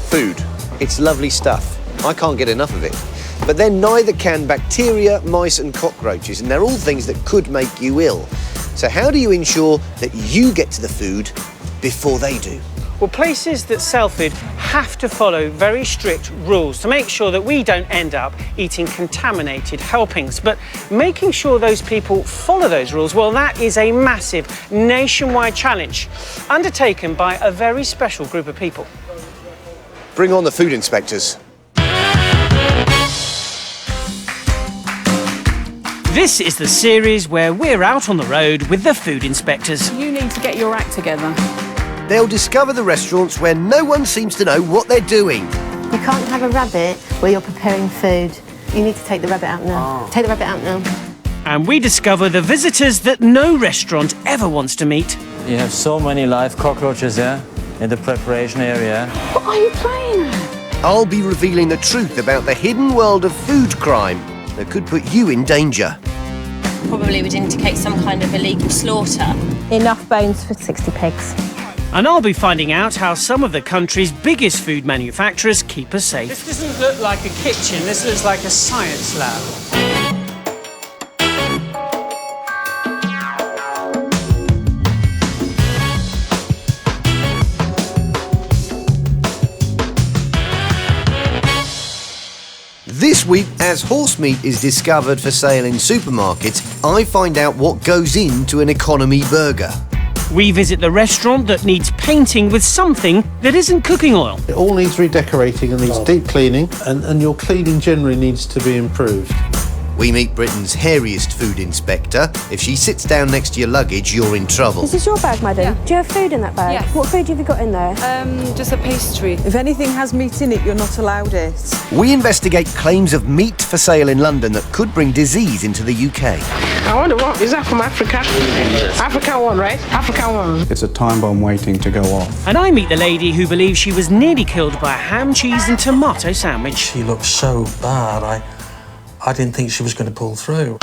Food. It's lovely stuff. I can't get enough of it. But then neither can bacteria, mice and cockroaches, and they're all things that could make you ill. So how do you ensure that you get to the food before they do? Well, places that sell food have to follow very strict rules to make sure that we don't end up eating contaminated helpings. But making sure those people follow those rules, well, that is a massive nationwide challenge undertaken by a very special group of people. Bring on the food inspectors. This is the series where we're out on the road with the food inspectors. You need to get your act together. They'll discover the restaurants where no one seems to know what they're doing. You can't have a rabbit where you're preparing food. You need to take the rabbit out now. Take the rabbit out now. And we discover the visitors that no restaurant ever wants to meet. You have so many live cockroaches here in the preparation area. What are you playing at? I'll be revealing the truth about the hidden world of food crime that could put you in danger. Probably would indicate some kind of illegal slaughter. Enough bones for 60 pigs. And I'll be finding out how some of the country's biggest food manufacturers keep us safe. This doesn't look like a kitchen, this looks like a science lab. This week, as horse meat is discovered for sale in supermarkets, I find out what goes into an economy burger. We visit the restaurant that needs painting with something that isn't cooking oil. It all needs redecorating and needs deep cleaning, and your cleaning generally needs to be improved. We meet Britain's hairiest food inspector. If she sits down next to your luggage, you're in trouble. Is this your bag, madam? Yeah. Do you have food in that bag? Yes. What food have you got in there? Just a pastry. If anything has meat in it, you're not allowed it. We investigate claims of meat for sale in London that could bring disease into the UK. I wonder what, is that from Africa? African one, right? African one. It's a time bomb waiting to go off. And I meet the lady who believes she was nearly killed by a ham, cheese and tomato sandwich. She looked so bad, I didn't think she was going to pull through.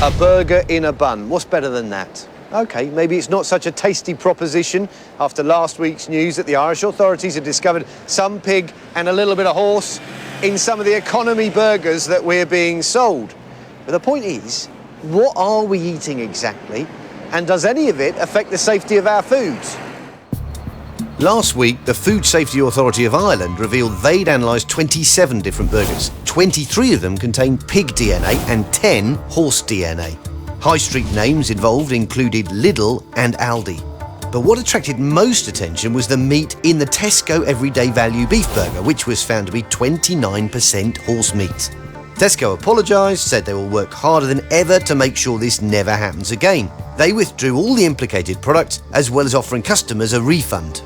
A burger in a bun. What's better than that? OK, maybe it's not such a tasty proposition after last week's news that the Irish authorities had discovered some pig and a little bit of horse in some of the economy burgers that we're being sold. But the point is, what are we eating exactly? And does any of it affect the safety of our foods? Last week, the Food Safety Authority of Ireland revealed they'd analysed 27 different burgers. 23 of them contained pig DNA and 10 horse DNA. High street names involved included Lidl and Aldi. But what attracted most attention was the meat in the Tesco Everyday Value Beef Burger, which was found to be 29% horse meat. Tesco apologised, said they will work harder than ever to make sure this never happens again. They withdrew all the implicated products, as well as offering customers a refund.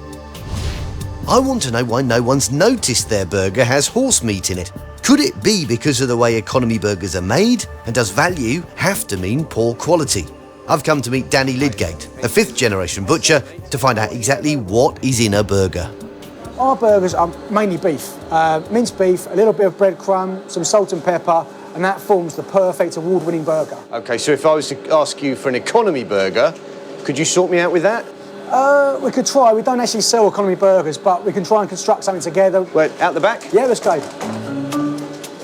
I want to know why no one's noticed their burger has horse meat in it. Could it be because of the way economy burgers are made? And does value have to mean poor quality? I've come to meet Danny Lydgate, a fifth-generation butcher, to find out exactly what is in a burger. Our burgers are mainly beef. Minced beef, a little bit of breadcrumb, some salt and pepper, and that forms the perfect award-winning burger. OK, so if I was to ask you for an economy burger, could you sort me out with that? We could try. We don't actually sell economy burgers, but we can try and construct something together. Wait, out the back? Yeah, let's go.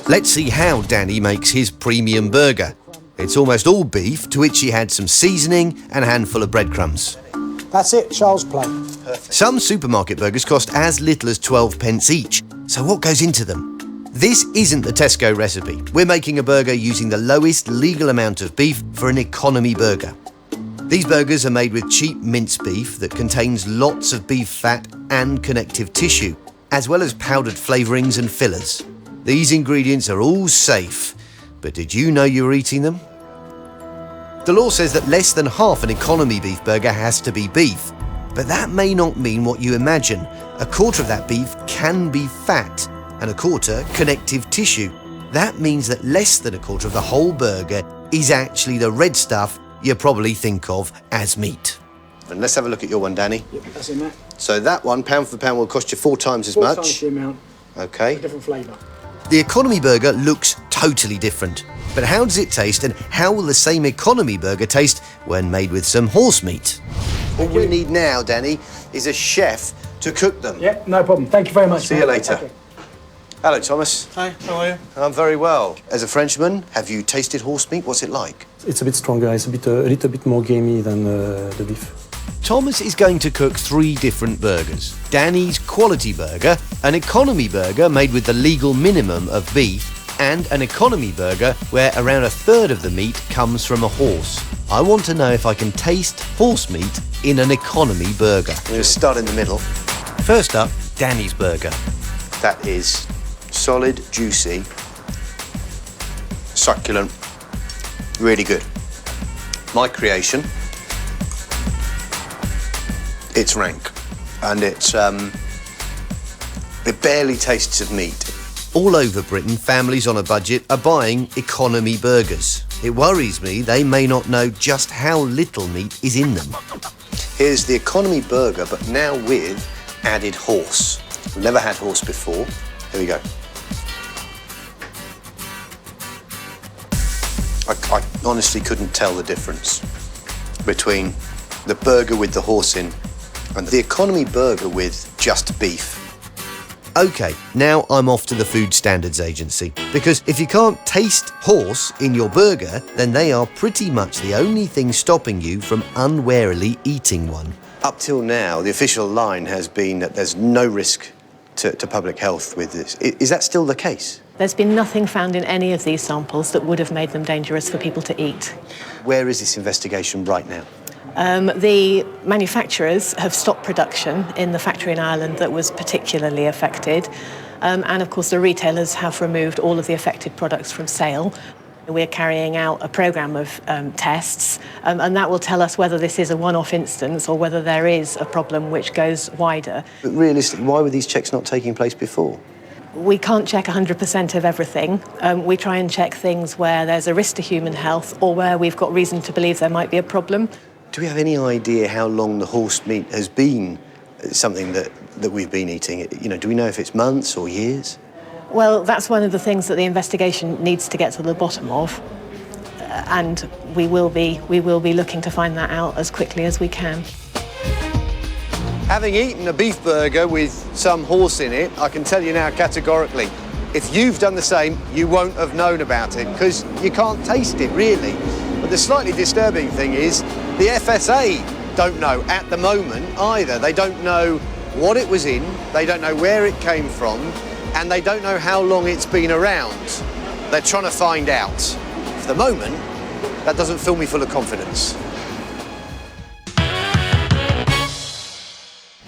Let's see how Danny makes his premium burger. It's almost all beef, to which he had some seasoning and a handful of breadcrumbs. That's it, child's play. Perfect. Some supermarket burgers cost as little as 12 pence each. So what goes into them? This isn't the Tesco recipe. We're making a burger using the lowest legal amount of beef for an economy burger. These burgers are made with cheap minced beef that contains lots of beef fat and connective tissue, as well as powdered flavourings and fillers. These ingredients are all safe, but did you know you were eating them? The law says that less than half an economy beef burger has to be beef, but that may not mean what you imagine. A quarter of that beef can be fat, and a quarter connective tissue. That means that less than a quarter of the whole burger is actually the red stuff you probably think of as meat. And let's have a look at your one, Danny. Yep, that's it, Matt. So that one, pound for pound, will cost you 4 times as 4 much. times the amount. OK. A different flavour. The economy burger looks totally different. But how does it taste, and how will the same economy burger taste when made with some horse meat? What we need now, Danny, is a chef to cook them. Yeah, no problem. Thank you very much. See you later. Okay. Hello, Thomas. Hi, how are you? I'm very well. As a Frenchman, have you tasted horse meat? What's it like? It's a bit stronger. It's a little bit more gamey than the beef. Thomas is going to cook 3 different burgers. Danny's quality burger, an economy burger made with the legal minimum of beef, and an economy burger where around 1/3 of the meat comes from a horse. I want to know if I can taste horse meat in an economy burger. I'm going to start in the middle. First up, Danny's burger. That is solid, juicy, succulent, really good. My creation. It's rank, and it barely tastes of meat. All over Britain, families on a budget are buying economy burgers. It worries me they may not know just how little meat is in them. Here's the economy burger, but now with added horse. We've never had horse before. Here we go. I honestly couldn't tell the difference between the burger with the horse in and the economy burger with just beef. OK, now I'm off to the Food Standards Agency, because if you can't taste horse in your burger, then they are pretty much the only thing stopping you from unwarily eating one. Up till now, the official line has been that there's no risk to public health with this. Is that still the case? There's been nothing found in any of these samples that would have made them dangerous for people to eat. Where is this investigation right now? The manufacturers have stopped production in the factory in Ireland that was particularly affected. And of course, the retailers have removed all of the affected products from sale. We're carrying out a programme of tests, and that will tell us whether this is a one-off instance or whether there is a problem which goes wider. But realistically, why were these checks not taking place before? We can't check 100% of everything. We try and check things where there's a risk to human health or where we've got reason to believe there might be a problem. Do we have any idea how long the horse meat has been something that we've been eating? You know, do we know if it's months or years? Well, that's one of the things that the investigation needs to get to the bottom of, and we will be looking to find that out as quickly as we can. Having eaten a beef burger with some horse in it, I can tell you now categorically, if you've done the same, you won't have known about it, because you can't taste it, really. But the slightly disturbing thing is the FSA don't know at the moment either. They don't know what it was in, they don't know where it came from, and they don't know how long it's been around. They're trying to find out. For the moment, that doesn't fill me full of confidence.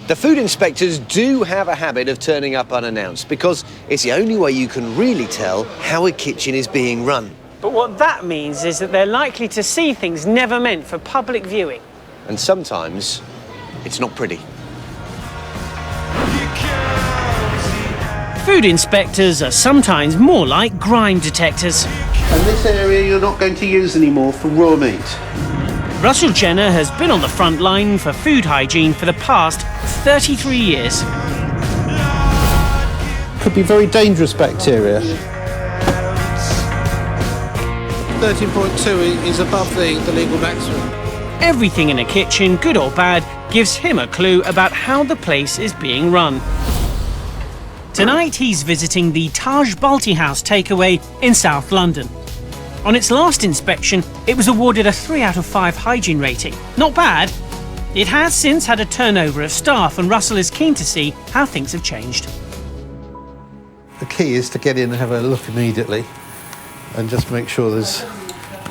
The food inspectors do have a habit of turning up unannounced because it's the only way you can really tell how a kitchen is being run. But what that means is that they're likely to see things never meant for public viewing. And sometimes it's not pretty. Food inspectors are sometimes more like grime detectors. And this area you're not going to use anymore for raw meat. Russell Jenner has been on the front line for food hygiene for the past 33 years. Could be very dangerous bacteria. 13.2 is above the legal maximum. Everything in a kitchen, good or bad, gives him a clue about how the place is being run. Tonight he's visiting the Taj Balti House takeaway in South London. On its last inspection, it was awarded a 3 out of 5 hygiene rating. Not bad. It has since had a turnover of staff, and Russell is keen to see how things have changed. The key is to get in and have a look immediately and just make sure there's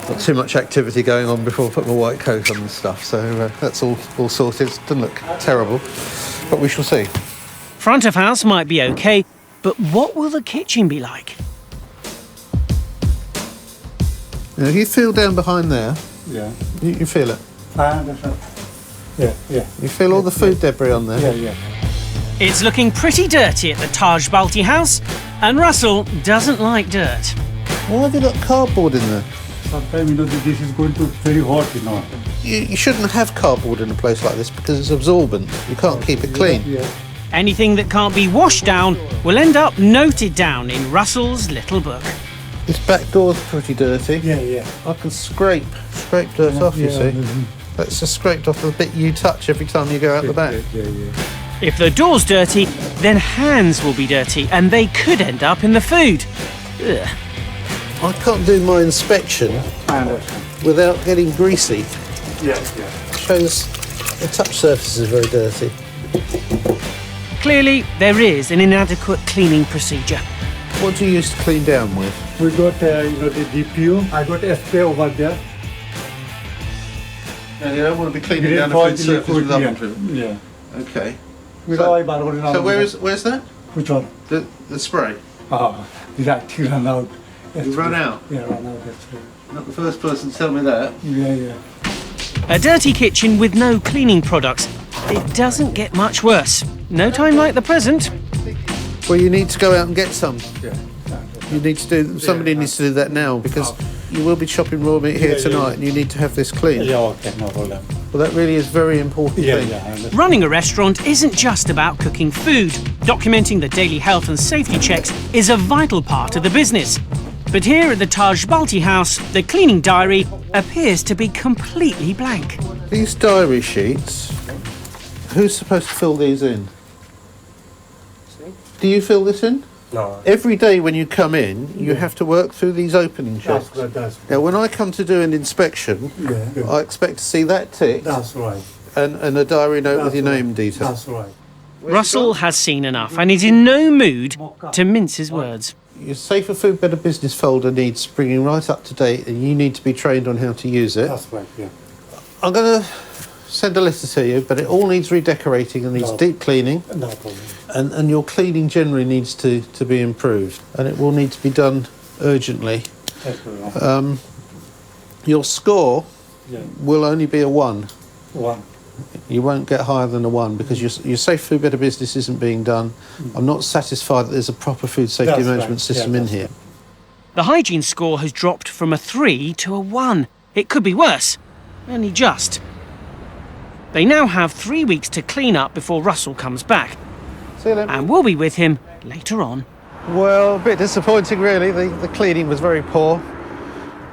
not too much activity going on before I put my white coat on and stuff. So that's all sorted. It doesn't look terrible, but we shall see. Front of house might be okay, but what will the kitchen be like? Now, if you feel down behind there, Yeah. you feel it. Yeah. You feel all the food debris on there? Yeah. It's looking pretty dirty at the Taj Balti House, and Russell doesn't like dirt. Why have you got cardboard in there? Sometimes, this is going to very hot, You shouldn't have cardboard in a place like this because it's absorbent. You can't keep it clean. Yeah. Anything that can't be washed down will end up noted down in Russell's little book. This back door's pretty dirty. Yeah. I can scrape dirt off, you see. That's just scraped off the bit you touch every time you go out the back. Yeah. If the door's dirty, then hands will be dirty and they could end up in the food. Ugh. I can't do my inspection without getting greasy. Yeah. Shows the touch surfaces are very dirty. Clearly, there is an inadequate cleaning procedure. What do you use to clean down with? We got, the DPU. I got spray over there. And you don't want to be cleaning down a food surface with oven treatment? Yeah. Okay. So where's that? Which one? The spray? Did actually run out. You run out? Yeah, run out, that's right. Not the first person to tell me that. Yeah. A dirty kitchen with no cleaning products. It doesn't get much worse. No time like the present. Well, you need to go out and get some. Yeah. You need to do. Somebody needs to do that now because you will be chopping raw meat here tonight, and you need to have this clean. Yeah, okay, no problem. Well, that really is a very important thing. Yeah. Running a restaurant isn't just about cooking food. Documenting the daily health and safety checks is a vital part of the business. But here at the Taj Balti House, the cleaning diary appears to be completely blank. These diary sheets, who's supposed to fill these in? Do you fill this in? No. Every day when you come in, you have to work through these opening checks. That's right. Now, when I come to do an inspection, I expect to see that ticked. That's right. And a diary note with your name details. That's right. Russell has seen enough and is in no mood to mince his words. Your Safer Food Better Business folder needs bringing right up to date, and you need to be trained on how to use it. That's right, yeah. I'm going to send a letter to you, but it all needs redecorating and needs deep cleaning. No problem. And your cleaning generally needs to be improved, and it will need to be done urgently. Your score will only be a 1. 1. You won't get higher than a 1 because your Safe Food Better Business isn't being done. I'm not satisfied that there's a proper food safety management system in here. The hygiene score has dropped from a 3 to a 1. It could be worse. Only just. They now have 3 weeks to clean up before Russell comes back. See you then. And we'll be with him later on. Well, a bit disappointing really. The cleaning was very poor.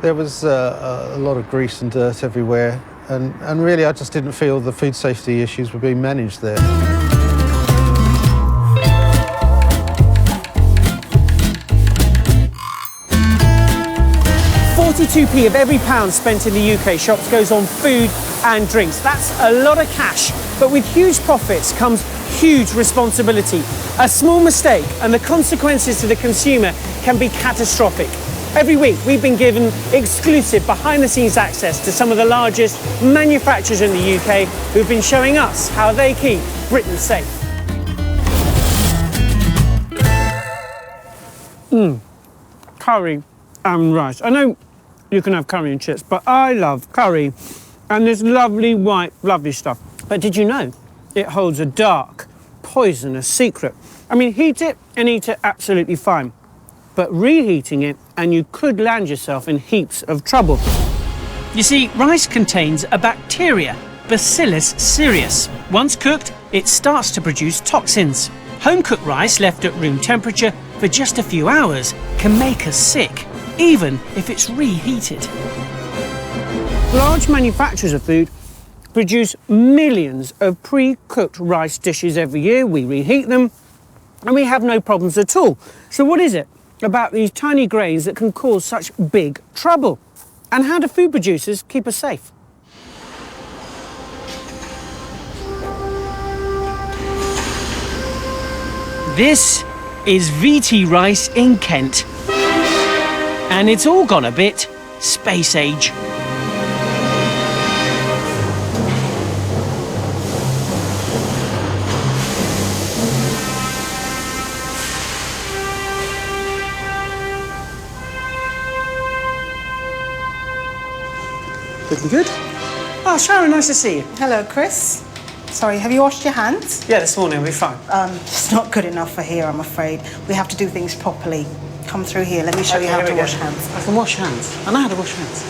There was a lot of grease and dirt everywhere. And really, I just didn't feel the food safety issues were being managed there. 42p of every pound spent in the UK shops goes on food and drinks. That's a lot of cash, but with huge profits comes huge responsibility. A small mistake and the consequences to the consumer can be catastrophic. Every week we've been given exclusive behind-the-scenes access to some of the largest manufacturers in the UK who've been showing us how they keep Britain safe. Curry and rice. I know you can have curry and chips, but I love curry and this lovely white, lovely stuff. But did you know it holds a dark, poisonous secret? I mean, heat it and eat it absolutely fine. But reheating it and you could land yourself in heaps of trouble. You see, rice contains a bacteria, Bacillus cereus. Once cooked, it starts to produce toxins. Home-cooked rice left at room temperature for just a few hours can make us sick, even if it's reheated. Large manufacturers of food produce millions of pre-cooked rice dishes every year. We reheat them and we have no problems at all. So what is it about these tiny grains that can cause such big trouble? And how do food producers keep us safe? This is VT rice in Kent. And it's all gone a bit space age. Looking good. Oh, Sharon, nice to see you. Hello, Chris. Sorry, have you washed your hands? Yeah, this morning will be fine. It's not good enough for here, I'm afraid. We have to do things properly. Come through here, let me show you how to wash hands. I can wash hands. I know how to wash hands.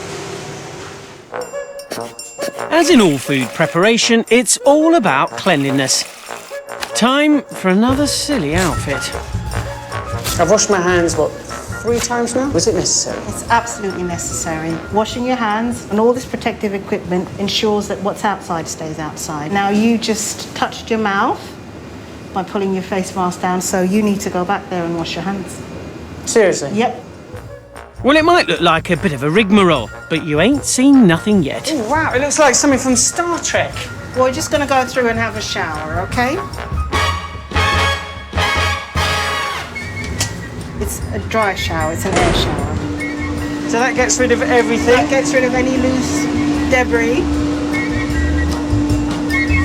As in all food preparation, it's all about cleanliness. Time for another silly outfit. I've washed my hands, what, 3 times now? Was it necessary? It's absolutely necessary. Washing your hands and all this protective equipment ensures that what's outside stays outside. Now, you just touched your mouth by pulling your face mask down, so you need to go back there and wash your hands. Seriously? Yep. Well, it might look like a bit of a rigmarole, but you ain't seen nothing yet. Oh, wow, it looks like something from Star Trek. Well, we're just going to go through and have a shower, okay? It's a dry shower, it's an air shower. So that gets rid of everything? That gets rid of any loose debris.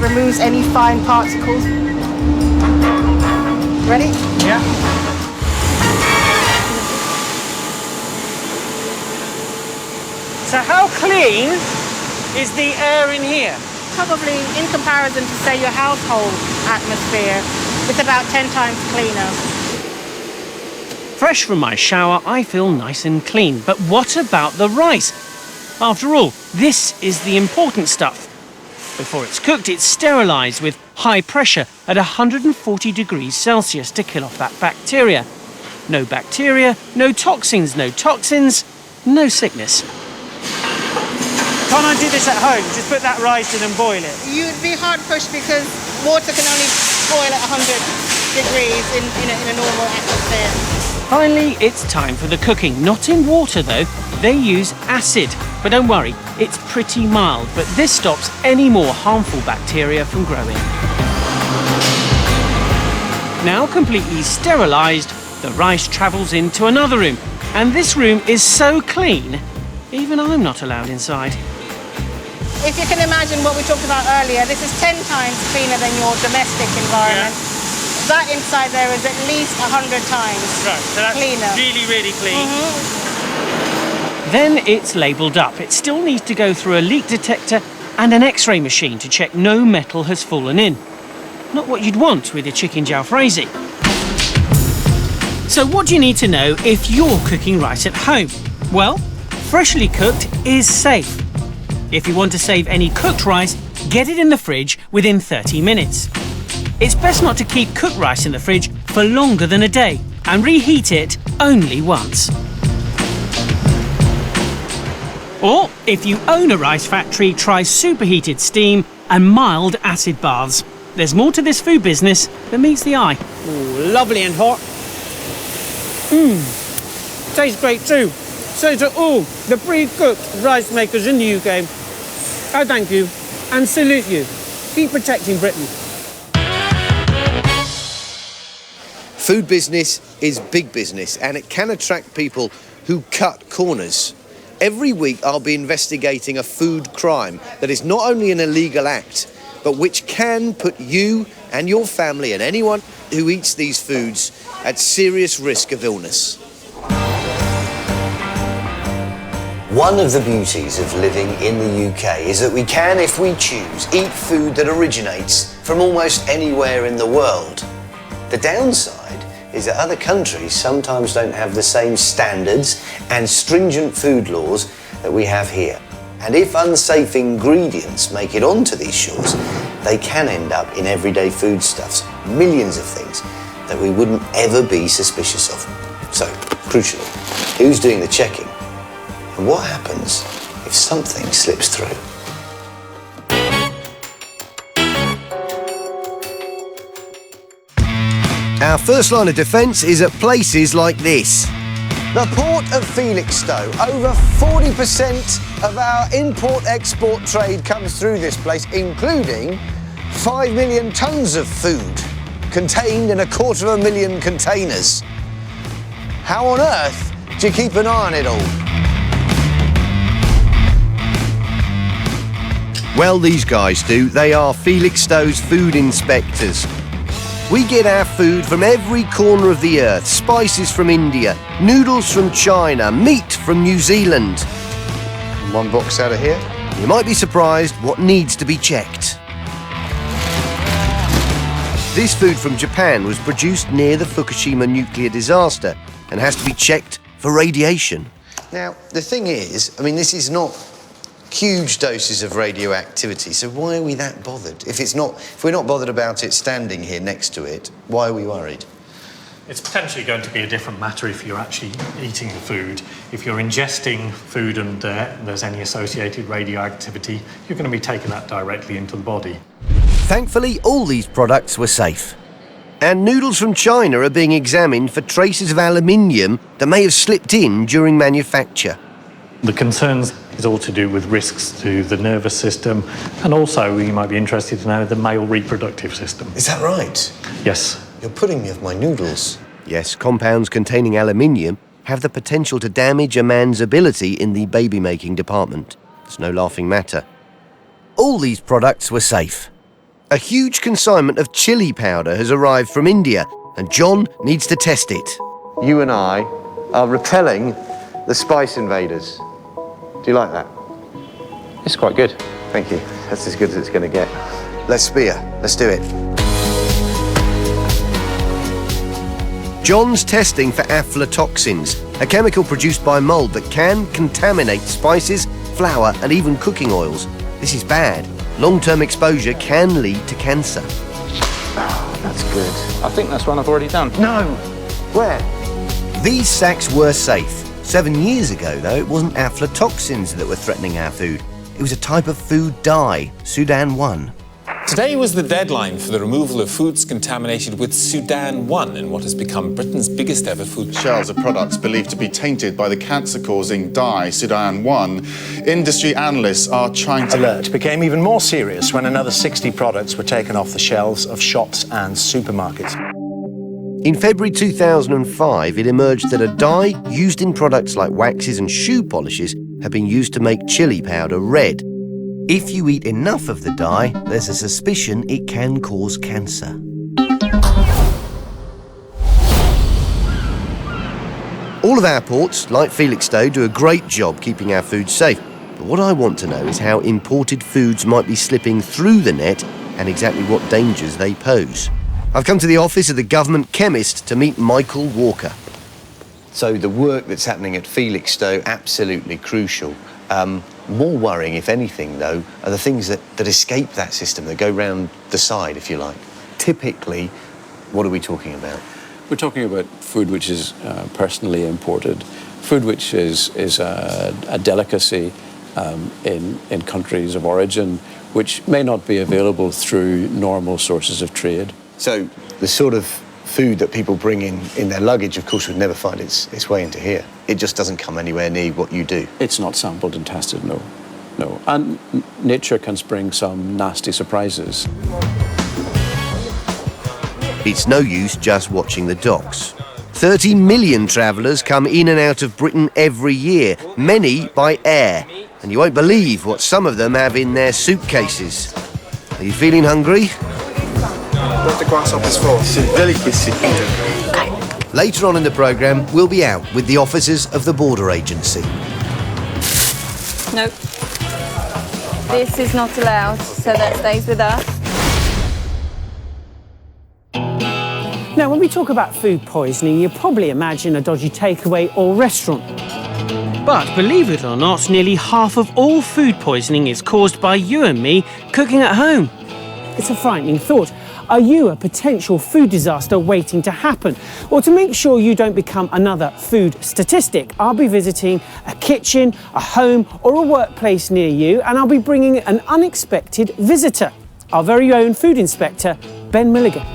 Removes any fine particles. Ready? Yeah. So how clean is the air in here? Probably, in comparison to, say, your household atmosphere, it's about 10 times cleaner. Fresh from my shower, I feel nice and clean. But what about the rice? After all, this is the important stuff. Before it's cooked, it's sterilised with high pressure at 140 degrees Celsius to kill off that bacteria. No bacteria, no toxins, no sickness. Can't I do this at home? Just put that rice in and boil it? You'd be hard pushed because water can only boil at 100 degrees in a normal atmosphere. Finally, it's time for the cooking. Not in water, though. They use acid. But don't worry, it's pretty mild. But this stops any more harmful bacteria from growing. Now completely sterilised, the rice travels into another room. And this room is so clean, even I'm not allowed inside. If you can imagine what we talked about earlier, this is 10 times cleaner than your domestic environment. Yeah. That inside there is at least 100 times so that's cleaner. Really, really clean. Then it's labelled up. It still needs to go through a leak detector and an X-ray machine to check no metal has fallen in. Not what you'd want with your chicken jalfrezi. So what do you need to know if you're cooking rice at home? Well, freshly cooked is safe. If you want to save any cooked rice, get it in the fridge within 30 minutes. It's best not to keep cooked rice in the fridge for longer than a day and reheat it only once. Or, if you own a rice factory, try superheated steam and mild acid baths. There's more to this food business than meets the eye. Ooh, lovely and hot. Tastes great too. So to all the pre-cooked rice makers in the UK, I thank you and salute you. Keep protecting Britain. Food business is big business, and it can attract people who cut corners. Every week I'll be investigating a food crime that is not only an illegal act, but which can put you and your family and anyone who eats these foods at serious risk of illness. One of the beauties of living in the UK is that we can, if we choose, eat food that originates from almost anywhere in the world. The downside is that other countries sometimes don't have the same standards and stringent food laws that we have here. And if unsafe ingredients make it onto these shores, they can end up in everyday foodstuffs, millions of things that we wouldn't ever be suspicious of. So, crucially, who's doing the checking? And what happens if something slips through? Our first line of defence is at places like this. The port of Felixstowe. Over 40% of our import-export trade comes through this place, including 5 million tonnes of food contained in 250,000 containers. How on earth do you keep an eye on it all? Well, these guys do. They are Felixstowe's food inspectors. We get our food from every corner of the earth. Spices from India, noodles from China, meat from New Zealand. One box out of here. You might be surprised what needs to be checked. This food from Japan was produced near the Fukushima nuclear disaster and has to be checked for radiation. Now, the thing is, I mean, this is not huge doses of radioactivity, so why are we that bothered? If we're not bothered about it standing here next to it, why are we worried? It's potentially going to be a different matter if you're actually eating the food. If you're ingesting food and there's any associated radioactivity, you're going to be taking that directly into the body. Thankfully, all these products were safe. And noodles from China are being examined for traces of aluminium that may have slipped in during manufacture. The concerns is all to do with risks to the nervous system, and also, you might be interested to know, the male reproductive system. Is that right? Yes. You're putting me off my noodles. Yes, compounds containing aluminium have the potential to damage a man's ability in the baby-making department. It's no laughing matter. All these products were safe. A huge consignment of chili powder has arrived from India, and John needs to test it. You and I are repelling the spice invaders. Do you like that? It's quite good. Thank you. That's as good as it's going to get. Let's spear. Let's do it. John's testing for aflatoxins, a chemical produced by mould that can contaminate spices, flour, and even cooking oils. This is bad. Long-term exposure can lead to cancer. Oh, that's good. I think that's one I've already done. No! Where? These sacks were safe. 7 years ago, though, it wasn't aflatoxins that were threatening our food. It was a type of food dye, Sudan 1. Today was the deadline for the removal of foods contaminated with Sudan 1 in what has become Britain's biggest ever food. Shelves of products believed to be tainted by the cancer-causing dye Sudan 1. Industry analysts are trying to... Alert became even more serious when another 60 products were taken off the shelves of shops and supermarkets. In February 2005, it emerged that a dye used in products like waxes and shoe polishes had been used to make chili powder red. If you eat enough of the dye, there's a suspicion it can cause cancer. All of our ports, like Felixstowe, do a great job keeping our food safe. But what I want to know is how imported foods might be slipping through the net and exactly what dangers they pose. I've come to the office of the government chemist to meet Michael Walker. So the work that's happening at Felixstowe, absolutely crucial. More worrying, if anything, though, are the things that escape that system, that go round the side, if you like. Typically, what are we talking about? We're talking about food which is personally imported, food which is a delicacy in countries of origin, which may not be available through normal sources of trade. So the sort of food that people bring in their luggage, of course, would never find its way into here. It just doesn't come anywhere near what you do. It's not sampled and tested, no. No. And nature can spring some nasty surprises. It's no use just watching the docks. 30 million travellers come in and out of Britain every year, many by air. And you won't believe what some of them have in their suitcases. Are you feeling hungry? What the grasshopper's for? It's a delicacy. Later on in the programme, we'll be out with the officers of the Border Agency. Nope. This is not allowed, so that stays with us. Now, when we talk about food poisoning, you probably imagine a dodgy takeaway or restaurant. But believe it or not, nearly half of all food poisoning is caused by you and me cooking at home. It's a frightening thought. Are you a potential food disaster waiting to happen? Well, to make sure you don't become another food statistic, I'll be visiting a kitchen, a home or a workplace near you, and I'll be bringing an unexpected visitor, our very own food inspector, Ben Milligan.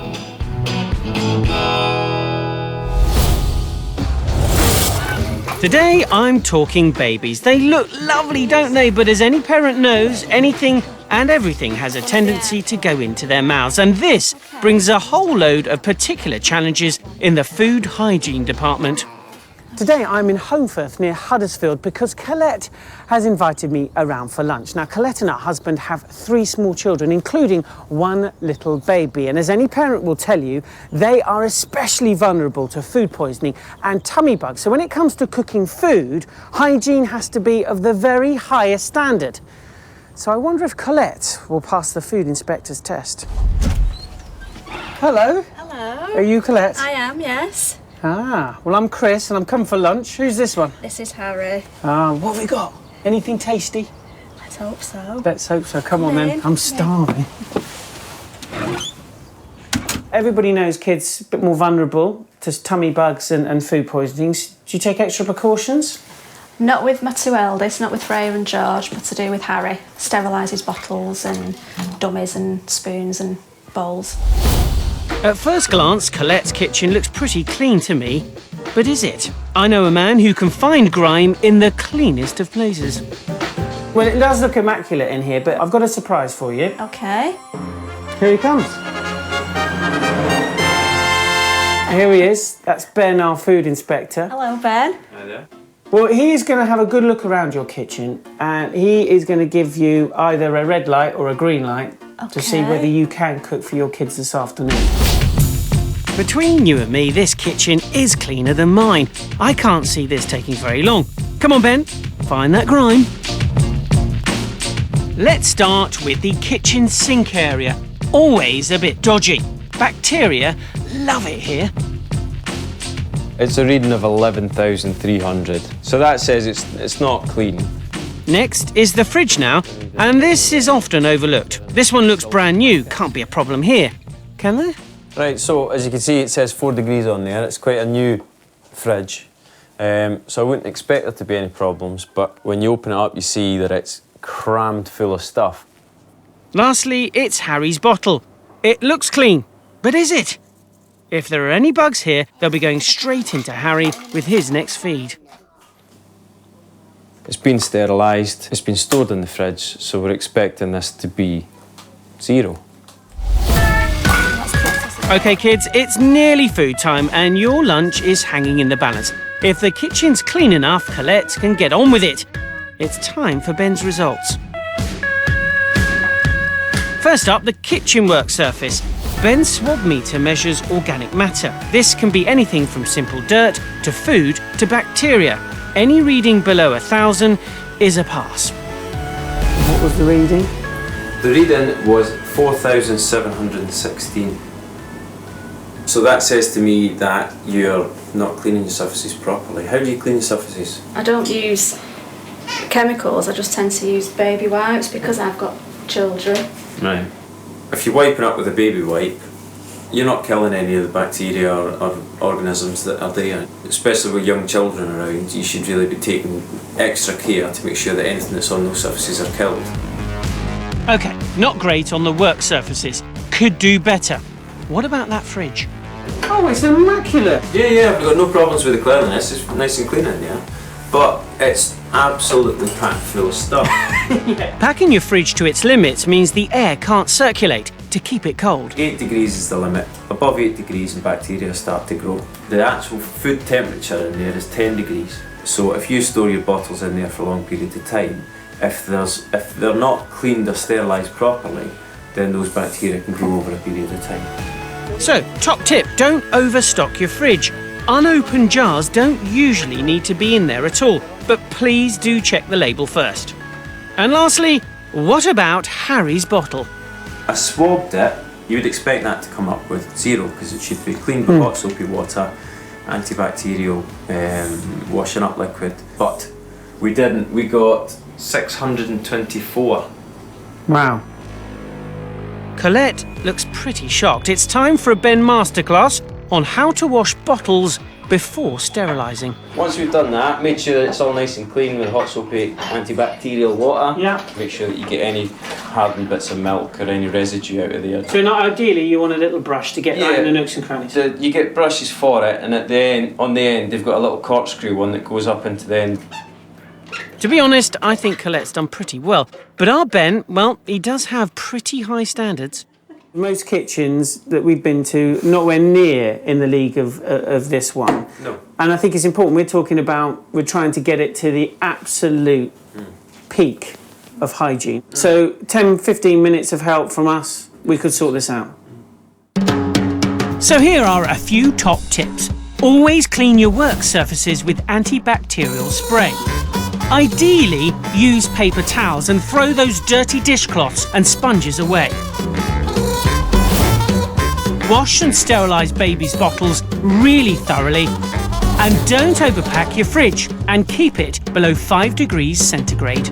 Today, I'm talking babies. They look lovely, don't they? But as any parent knows, anything and everything has a tendency to go into their mouths. And this brings a whole load of particular challenges in the food hygiene department. Today, I'm in Holmfirth near Huddersfield because Colette has invited me around for lunch. Now, Colette and her husband have 3 small children, including 1 little baby. And as any parent will tell you, they are especially vulnerable to food poisoning and tummy bugs. So when it comes to cooking food, hygiene has to be of the very highest standard. So I wonder if Colette will pass the food inspector's test. Hello. Hello. Are you Colette? I am, yes. Ah, well, I'm Chris and I'm coming for lunch. Who's this one? This is Harry. Ah, what have we got? Anything tasty? Let's hope so. Let's hope so. Come on then. I'm starving. Everybody knows kids a bit more vulnerable to tummy bugs and food poisonings. Do you take extra precautions? Not with my 2 eldest, not with Freya and George, but to do with Harry. Sterilises bottles and dummies and spoons and bowls. At first glance, Colette's kitchen looks pretty clean to me. But is it? I know a man who can find grime in the cleanest of places. Well, it does look immaculate in here, but I've got a surprise for you. OK. Here he comes. Here he is. That's Ben, our food inspector. Hello, Ben. Hi there. Well, he is going to have a good look around your kitchen, and he is going to give you either a red light or a green light to see whether you can cook for your kids this afternoon. Between you and me, this kitchen is cleaner than mine. I can't see this taking very long. Come on, Ben, find that grime. Let's start with the kitchen sink area. Always a bit dodgy. Bacteria love it here. It's a reading of 11,300, so that says it's not clean. Next is the fridge now, and this is often overlooked. This one looks brand new, can't be a problem here, can there? Right, so as you can see, it says 4 degrees on there. It's quite a new fridge, so I wouldn't expect there to be any problems, but when you open it up, you see that it's crammed full of stuff. Lastly, it's Harry's bottle. It looks clean, but is it? If there are any bugs here, they'll be going straight into Harry with his next feed. It's been sterilised, it's been stored in the fridge, so we're expecting this to be 0. OK, kids, it's nearly food time and your lunch is hanging in the balance. If the kitchen's clean enough, Colette can get on with it. It's time for Ben's results. First up, the kitchen work surface. Ben's swab meter measures organic matter. This can be anything from simple dirt to food to bacteria. Any reading below 1,000 is a pass. What was the reading? The reading was 4,716. So that says to me that you're not cleaning your surfaces properly. How do you clean your surfaces? I don't use chemicals, I just tend to use baby wipes because I've got children. Right. If you're wiping up with a baby wipe, you're not killing any of the bacteria or organisms that are there. Especially with young children around, you should really be taking extra care to make sure that anything that's on those surfaces are killed. OK, not great on the work surfaces. Could do better. What about that fridge? Oh, it's immaculate. Yeah, we've got no problems with the cleanliness. It's nice and clean in there. But it's absolutely packed full of stuff. Packing your fridge to its limits means the air can't circulate to keep it cold. 8 degrees is the limit. Above 8 degrees and bacteria start to grow. The actual food temperature in there is 10 degrees. So if you store your bottles in there for a long period of time, if they're not cleaned or sterilised properly, then those bacteria can grow over a period of time. So, top tip, don't overstock your fridge. Unopened jars don't usually need to be in there at all, but please do check the label first. And lastly, what about Harry's bottle? I swabbed it. You would expect that to come up with 0 because it should be cleaned with hot soapy water, antibacterial washing up liquid, but we didn't. We got 624. Wow. Colette looks pretty shocked. It's time for a Ben masterclass on how to wash bottles before sterilising. Once we've done that, make sure that it's all nice and clean with hot soapy antibacterial water. Yeah. Make sure that you get any hardened bits of milk or any residue out of there. So ideally you want a little brush to get that in the nooks and crannies. You get brushes for it, and at the end, on the end, they've got a little corkscrew one that goes up into the end. To be honest, I think Colette's done pretty well. But our Ben, well, he does have pretty high standards. Most kitchens that we've been to, nowhere near in the league of this one. No. And I think it's important, we're trying to get it to the absolute peak of hygiene. So 10, 15 minutes of help from us, we could sort this out. So here are a few top tips. Always clean your work surfaces with antibacterial spray. Ideally, use paper towels and throw those dirty dishcloths and sponges away. Wash and sterilise babies' bottles really thoroughly. And don't overpack your fridge and keep it below 5 degrees centigrade.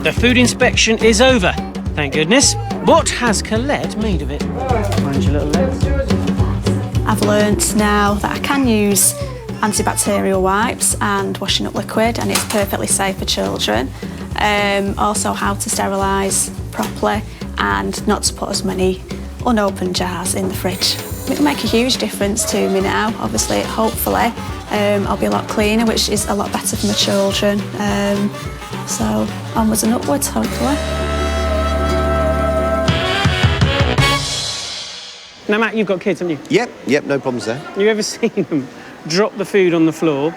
The food inspection is over, thank goodness. What has Colette made of it? Find your little legs. I've learnt now that I can use antibacterial wipes and washing up liquid, and it's perfectly safe for children. Also how to sterilise properly and not to put as many unopened jars in the fridge. It'll make a huge difference to me now. Obviously, hopefully, I'll be a lot cleaner, which is a lot better for my children. So onwards and upwards, hopefully. Now, Matt, you've got kids, haven't you? Yep, no problems there. You ever seen them drop the food on the floor,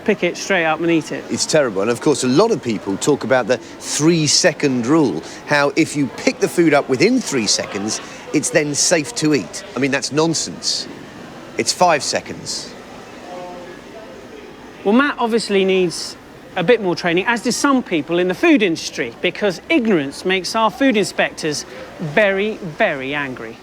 pick it straight up and eat it? It's terrible. And of course, a lot of people talk about the 3-second rule, how if you pick the food up within 3 seconds, it's then safe to eat. I mean, that's nonsense. It's 5 seconds. Well, Matt obviously needs a bit more training, as do some people in the food industry, because ignorance makes our food inspectors very, very angry.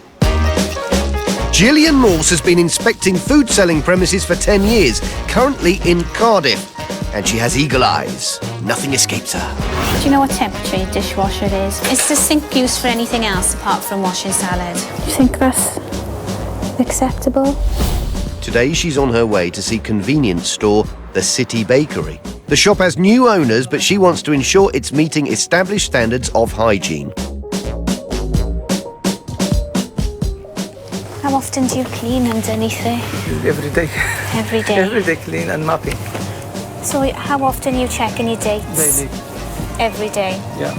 Gillian Morse has been inspecting food selling premises for 10 years, currently in Cardiff. And she has eagle eyes. Nothing escapes her. Do you know what temperature your dishwasher is? Is the sink used for anything else apart from washing salad? Do you think that's acceptable? Today she's on her way to see convenience store The City Bakery. The shop has new owners, but she wants to ensure it's meeting established standards of hygiene. How often do you clean underneath there? Every day. Every day? Every day clean and mopping. So how often are you checking your dates? Daily. Every day? Yeah.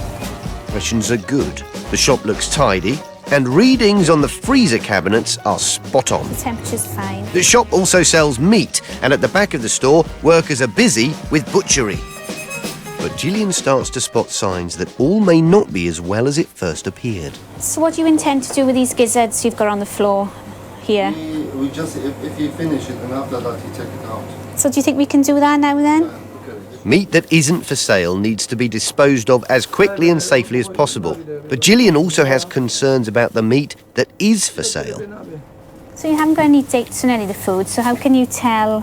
Impressions are good. The shop looks tidy, and readings on the freezer cabinets are spot on. The temperature's fine. The shop also sells meat, and at the back of the store, workers are busy with butchery. But Gillian starts to spot signs that all may not be as well as it first appeared. So what do you intend to do with these gizzards you've got on the floor here? We just, if you finish it, and after that you take it out. So do you think we can do that now then? Meat that isn't for sale needs to be disposed of as quickly and safely as possible. But Gillian also has concerns about the meat that is for sale. So you haven't got any dates on any of the food, so how can you tell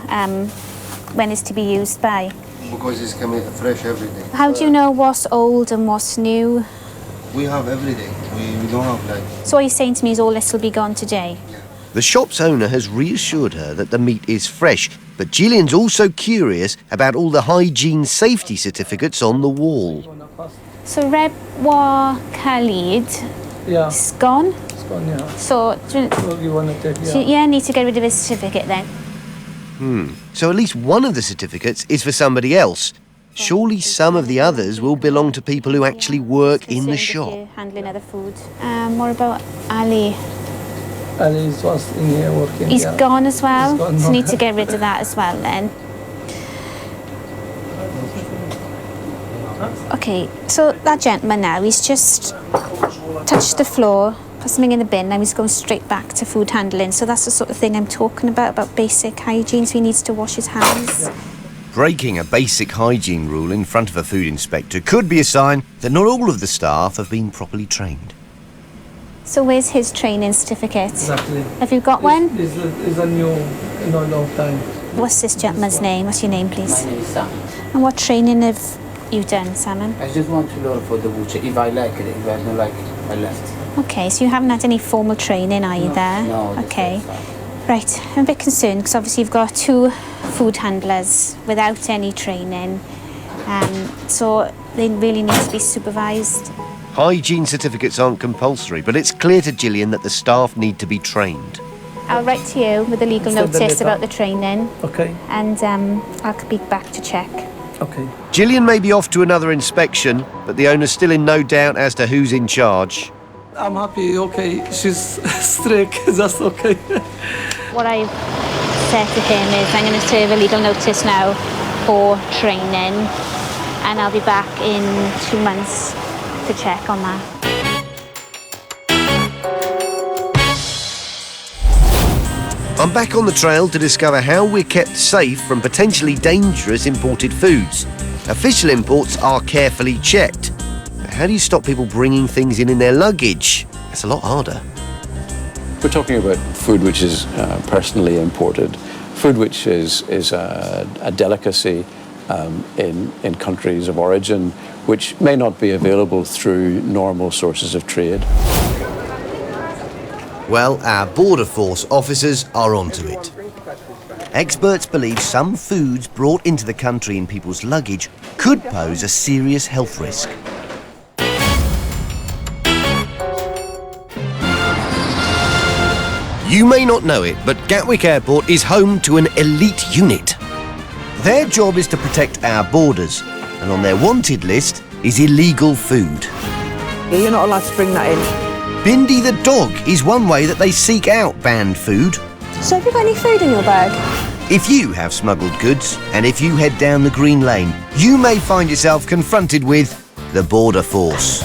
when it's to be used by? Because it's coming fresh every day. How do you know what's old and what's new? We have every day. We don't have like... So what you're saying to me is all this will be gone today? The shop's owner has reassured her that the meat is fresh, but Gillian's also curious about all the hygiene safety certificates on the wall. So Red War Khalid, Yeah. it's gone? It's gone, yeah. So, You want to take, so yeah, need to get rid of his certificate then. So at least one of the certificates is for somebody else. Surely some of the others will belong to people who actually work in the shop. Handling other food. What about Ali? Ali was in here working. He's gone as well, He's gone so now. need to get rid of that as well then. Okay, so that gentleman now, he's just touched the floor, put something in the bin, now he's going straight back to food handling. So that's the sort of thing I'm talking about basic hygiene, so he needs to wash his hands. Breaking a basic hygiene rule in front of a food inspector could be a sign that not all of the staff have been properly trained. So where's his training certificate? Exactly. Have you got one? It's a new, long time. What's this gentleman's name? What's your name, please? My name is Sam. And what training have you done, Salmon? I just want to learn for the butcher. If I like it, if I don't like it, I left. Okay, so you haven't had any formal training, are you, there? No. Okay. Right, I'm a bit concerned because obviously you've got 2 food handlers without any training, so they really need to be supervised. Hygiene certificates aren't compulsory, but it's clear to Gillian that the staff need to be trained. I'll write to you with a legal Send the notice letter. about the training. Okay. And I'll be back to check. Okay. Gillian may be off to another inspection, but the owner's still in no doubt as to who's in charge. I'm happy, okay. She's strict, that's okay. What I said to him is I'm going to serve a legal notice now for training, and I'll be back in 2 months to check on that. I'm back on the trail to discover how we're kept safe from potentially dangerous imported foods. Official imports are carefully checked. But how do you stop people bringing things in their luggage? It's a lot harder. We're talking about food which is personally imported, food which is a delicacy in countries of origin, which may not be available through normal sources of trade. Well, our Border Force officers are onto it. Experts believe some foods brought into the country in people's luggage could pose a serious health risk. You may not know it, but Gatwick Airport is home to an elite unit. Their job is to protect our borders, and on their wanted list is illegal food. You're not allowed to bring that in. Bindi the dog is one way that they seek out banned food. So have you got any food in your bag? If you have smuggled goods, and if you head down the green lane, you may find yourself confronted with the Border Force.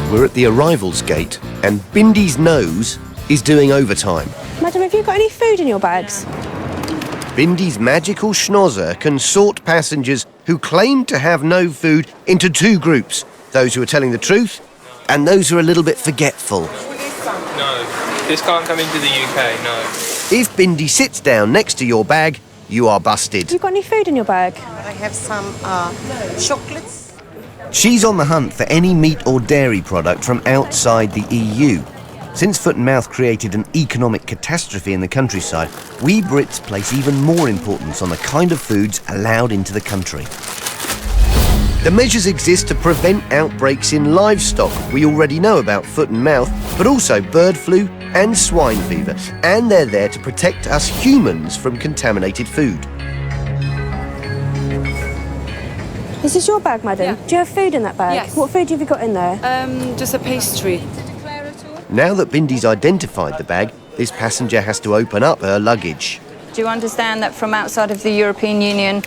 We're at the arrivals gate, and Bindi's nose is doing overtime. Madam, have you got any food in your bags? Bindi's magical schnozzer can sort passengers who claim to have no food into two groups, those who are telling the truth and those who are a little bit forgetful. No, this can't come into the UK, no. If Bindi sits down next to your bag, you are busted. Have you got any food in your bag? I have some chocolates. She's on the hunt for any meat or dairy product from outside the EU. Since foot and mouth created an economic catastrophe in the countryside, we Brits place even more importance on the kind of foods allowed into the country. The measures exist to prevent outbreaks in livestock. We already know about foot and mouth, but also bird flu and swine fever. And they're there to protect us humans from contaminated food. Is this your bag, madam? Yeah. Do you have food in that bag? Yes. What food have you got in there? Just a pastry. Now that Bindi's identified the bag, this passenger has to open up her luggage. Do you understand that from outside of the European Union,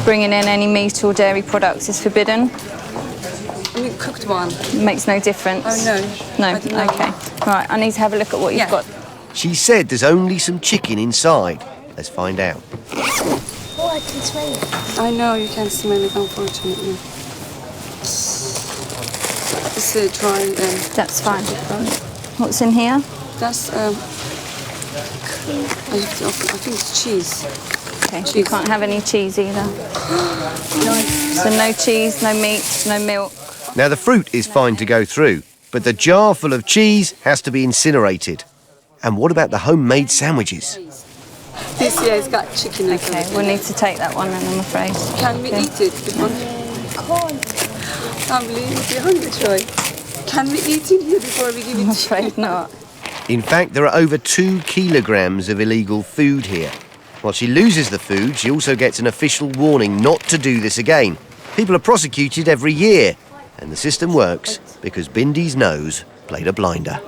bringing in any meat or dairy products is forbidden? I mean, cooked one. Makes no difference? Oh, no. No? I don't know. OK. Right, I need to have a look at what you've got. She said there's only some chicken inside. Let's find out. Oh, I can smell it. I know, you can smell it, unfortunately. It's dry. That's fine. What's in here? That's, I think it's cheese. Okay, you can't have any cheese either. So no cheese, no meat, no milk. Now the fruit is fine to go through, but the jar full of cheese has to be incinerated. And what about the homemade sandwiches? This here has got chicken. Okay, we'll need to take that one then, I'm afraid. Can we eat it? Can't believe you're hungry, Troy. Can we eat it here before we give it? I'm afraid not. In fact, there are over 2 kilograms of illegal food here. While she loses the food, she also gets an official warning not to do this again. People are prosecuted every year, and the system works because Bindi's nose played a blinder.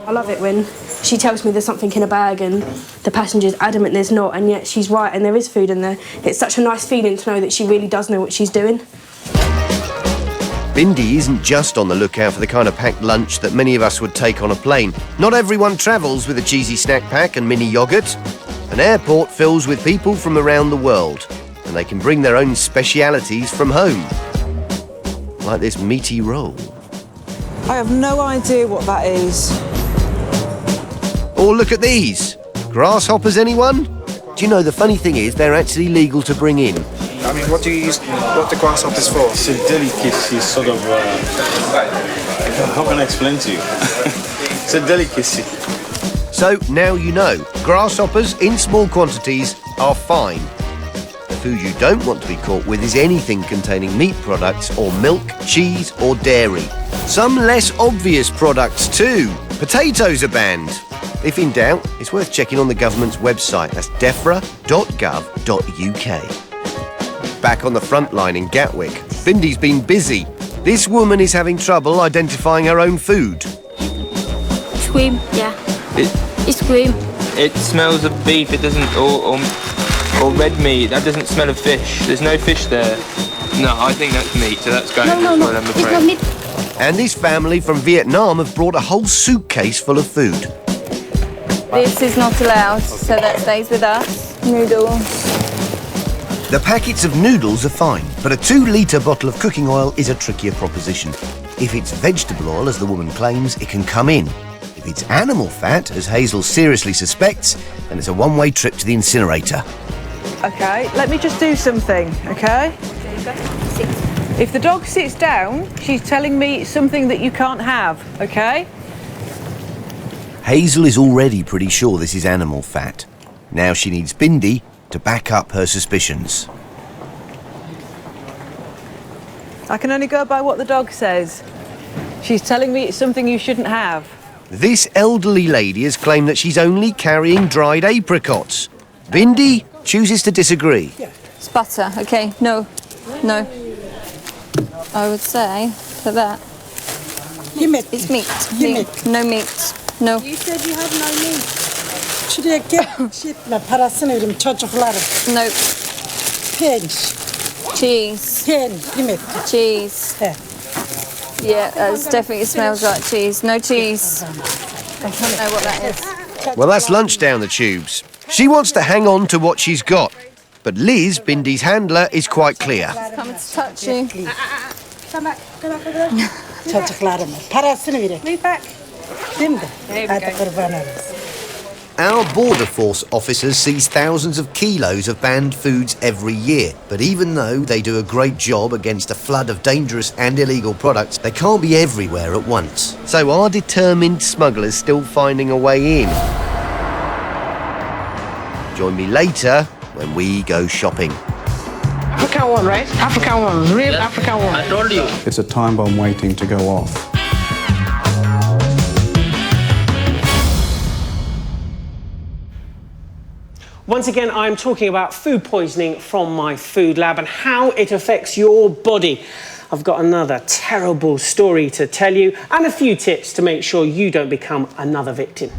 I love it when she tells me there's something in a bag and the passenger's adamant there's not, and yet she's right and there is food in there. It's such a nice feeling to know that she really does know what she's doing. Bindi isn't just on the lookout for the kind of packed lunch that many of us would take on a plane. Not everyone travels with a cheesy snack pack and mini yoghurt. An airport fills with people from around the world, and they can bring their own specialities from home. Like this meaty roll. I have no idea what that is. Or look at these. Grasshoppers, anyone? Do you know, the funny thing is, they're actually legal to bring in. I mean, what do you use, what the grasshoppers for? It's a delicacy, sort of, how can I explain to you? It's a delicacy. So, now you know, grasshoppers in small quantities are fine. The food you don't want to be caught with is anything containing meat products or milk, cheese or dairy. Some less obvious products too. Potatoes are banned. If in doubt, it's worth checking on the government's website. That's defra.gov.uk. Back on the front line in Gatwick, Bindi's been busy. This woman is having trouble identifying her own food. Squim, yeah. It's squim. It smells of beef, it doesn't, or red meat. That doesn't smell of fish. There's no fish there. No, I think that's meat, so that's going as well, I'm afraid. It's not meat. And this family from Vietnam have brought a whole suitcase full of food. This is not allowed, so that stays with us. Noodles. The packets of noodles are fine, but a 2-litre bottle of cooking oil is a trickier proposition. If it's vegetable oil, as the woman claims, it can come in. If it's animal fat, as Hazel seriously suspects, then it's a one-way trip to the incinerator. OK, let me just do something, OK? If the dog sits down, she's telling me something that you can't have, OK? Hazel is already pretty sure this is animal fat. Now she needs Bindi to back up her suspicions. I can only go by what the dog says. She's telling me it's something you shouldn't have. This elderly lady has claimed that she's only carrying dried apricots. Bindi chooses to disagree. It's butter. Okay, no. I would say for that. It's meat. No meat. No. You said you had no meat. Şuraya gel. Parasını verim çocuklara. No. Peynir. Cheese. Peynir. Cheese. Yeah, that definitely smells like cheese. No cheese. I don't know what that is. Well, that's lunch down the tubes. She wants to hang on to what she's got. But Liz, Bindi's handler, is quite clear. It's coming to touch you. Çocuklarıma parasını verin. Leave back. Değil mi? Hadi kurban olayım. Our Border Force officers seize thousands of kilos of banned foods every year. But even though they do a great job against a flood of dangerous and illegal products, they can't be everywhere at once. So are determined smugglers still finding a way in? Join me later when we go shopping. African one, right? African one, real African one. I told you. It's a time bomb waiting to go off. Once again, I'm talking about food poisoning from my food lab and how it affects your body. I've got another terrible story to tell you and a few tips to make sure you don't become another victim.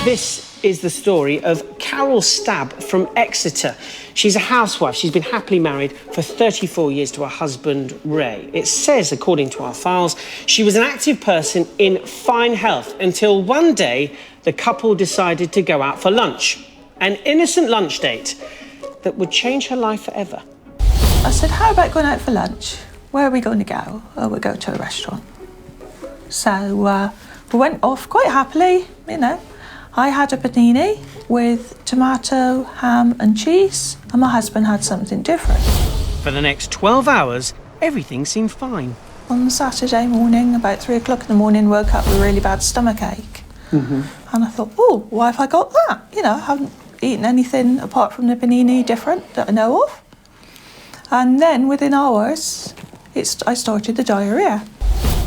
This is the story of Carol Stabb from Exeter. She's a housewife. She's been happily married for 34 years to her husband, Ray. It says, according to our files, she was an active person in fine health until one day the couple decided to go out for lunch. An innocent lunch date that would change her life forever. I said, how about going out for lunch? Where are we going to go? Oh, we'll go to a restaurant. So we went off quite happily, you know. I had a panini with tomato, ham and cheese, and my husband had something different. For the next 12 hours, everything seemed fine. On Saturday morning, about 3 o'clock in the morning, woke up with a really bad stomachache. And I thought, oh, why have I got that? You know, I haven't eaten anything apart from the panini different that I know of. And then within hours, I started the diarrhoea.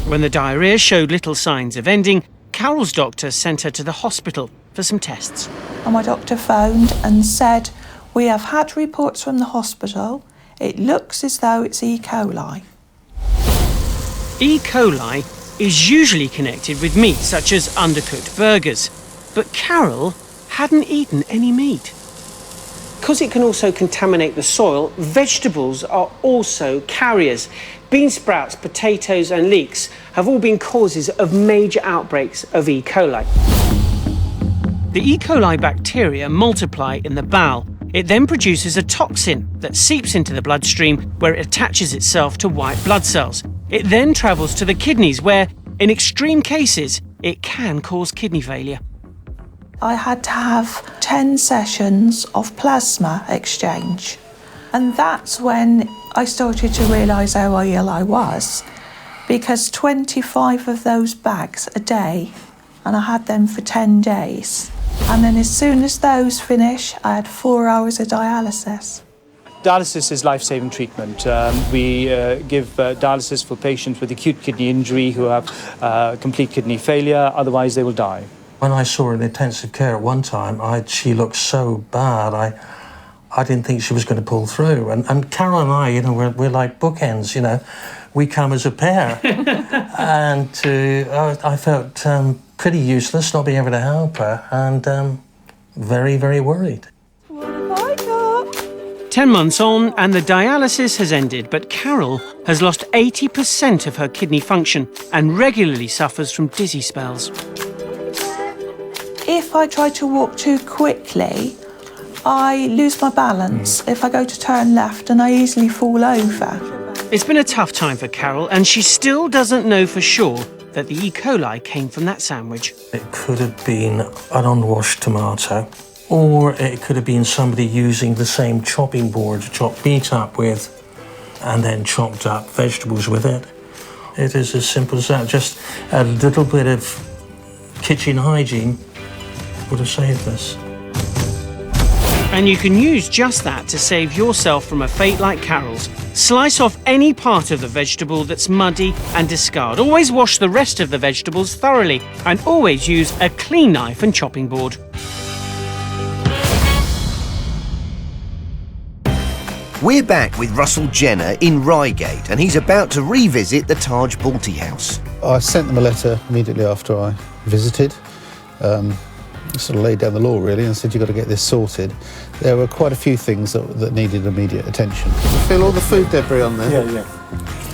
When the diarrhoea showed little signs of ending, Carol's doctor sent her to the hospital for some tests. And my doctor phoned and said, we have had reports from the hospital. It looks as though it's E. coli. E. coli is usually connected with meat, such as undercooked burgers. But Carol hadn't eaten any meat. Because it can also contaminate the soil, vegetables are also carriers. Bean sprouts, potatoes and leeks have all been causes of major outbreaks of E. coli. The E. coli bacteria multiply in the bowel. It then produces a toxin that seeps into the bloodstream where it attaches itself to white blood cells. It then travels to the kidneys where, in extreme cases, it can cause kidney failure. I had to have 10 sessions of plasma exchange. And that's when I started to realise how ill I was, because 25 of those bags a day, and I had them for 10 days. And then as soon as those finish, I had 4 hours of dialysis. Dialysis is life-saving treatment. We give dialysis for patients with acute kidney injury who have complete kidney failure, otherwise they will die. When I saw her in intensive care at one time, she looked so bad, I didn't think she was going to pull through. And Carol and I, you know, we're like bookends, you know. We come as a pair. And I felt pretty useless, not being able to help her, and very, very worried. 10 months on, and the dialysis has ended, but Carol has lost 80% of her kidney function and regularly suffers from dizzy spells. If I try to walk too quickly, I lose my balance. If I go to turn left, and I easily fall over. It's been a tough time for Carol, and she still doesn't know for sure that the E. coli came from that sandwich. It could have been an unwashed tomato, or it could have been somebody using the same chopping board to chop meat up with, and then chopped up vegetables with it. It is as simple as that. Just a little bit of kitchen hygiene would have saved this. And you can use just that to save yourself from a fate like Carol's. Slice off any part of the vegetable that's muddy and discard. Always wash the rest of the vegetables thoroughly and always use a clean knife and chopping board. We're back with Russell Jenner in Reigate, and he's about to revisit the Taj Balti house. I sent them a letter immediately after I visited. Sort of laid down the law really and said you've got to get this sorted. There were quite a few things that needed immediate attention. You feel all the food debris on there? Yeah.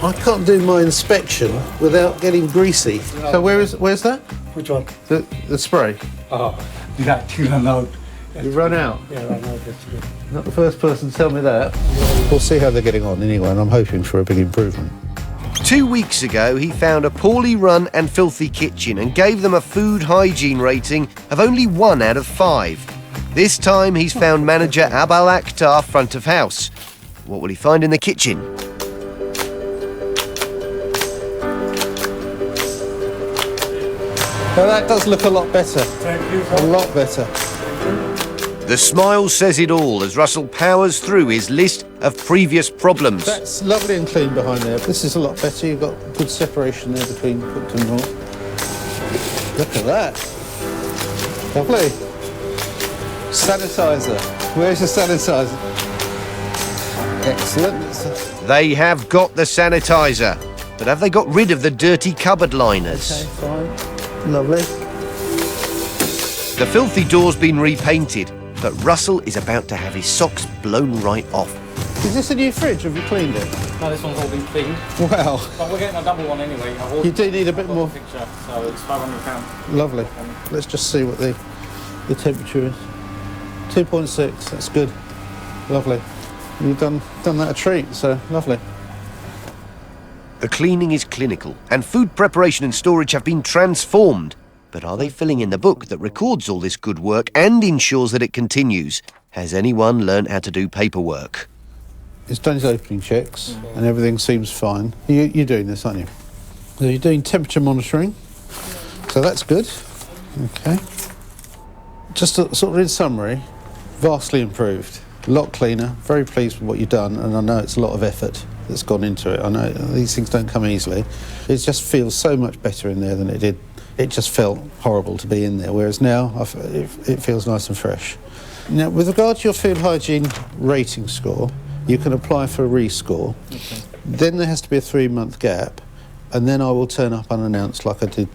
I can't do my inspection without getting greasy. So where's that? Which one? The spray. Oh, that you run out. You run out? Yeah, run out yesterday. Not the first person to tell me that. We'll see how they're getting on anyway, and I'm hoping for a big improvement. 2 weeks ago, he found a poorly run and filthy kitchen and gave them a food hygiene rating of only 1 out of 5. This time, he's found manager Abal Akhtar front of house. What will he find in the kitchen? Well, that does look a lot better. Thank you. A lot better. The smile says it all as Russell powers through his list of previous problems. That's lovely and clean behind there. This is a lot better. You've got good separation there between cooked and raw. Look at that. Lovely. Sanitizer. Where's the sanitizer? Excellent. They have got the sanitizer, but have they got rid of the dirty cupboard liners? Okay, fine. Lovely. The filthy door's been repainted, but Russell is about to have his socks blown right off. Is this a new fridge? Have you cleaned it? No, this one's all been cleaned. Wow. But we're getting a double one anyway. You do need a bit more. Picture, so it's £500. Lovely. Let's just see what the temperature is. 2.6. That's good. Lovely. You've done that a treat. So lovely. The cleaning is clinical, and food preparation and storage have been transformed. But are they filling in the book that records all this good work and ensures that it continues? Has anyone learned how to do paperwork? It's done his opening checks and everything seems fine. You're doing this, aren't you? So you're doing temperature monitoring. So that's good. Okay. Just sort of in summary, vastly improved. A lot cleaner, very pleased with what you've done, and I know it's a lot of effort that's gone into it. I know these things don't come easily. It just feels so much better in there than it did. It just felt horrible to be in there, whereas now it feels nice and fresh. Now, with regard to your food hygiene rating score, you can apply for a rescore. Okay. Then there has to be a 3-month gap, and then I will turn up unannounced like I did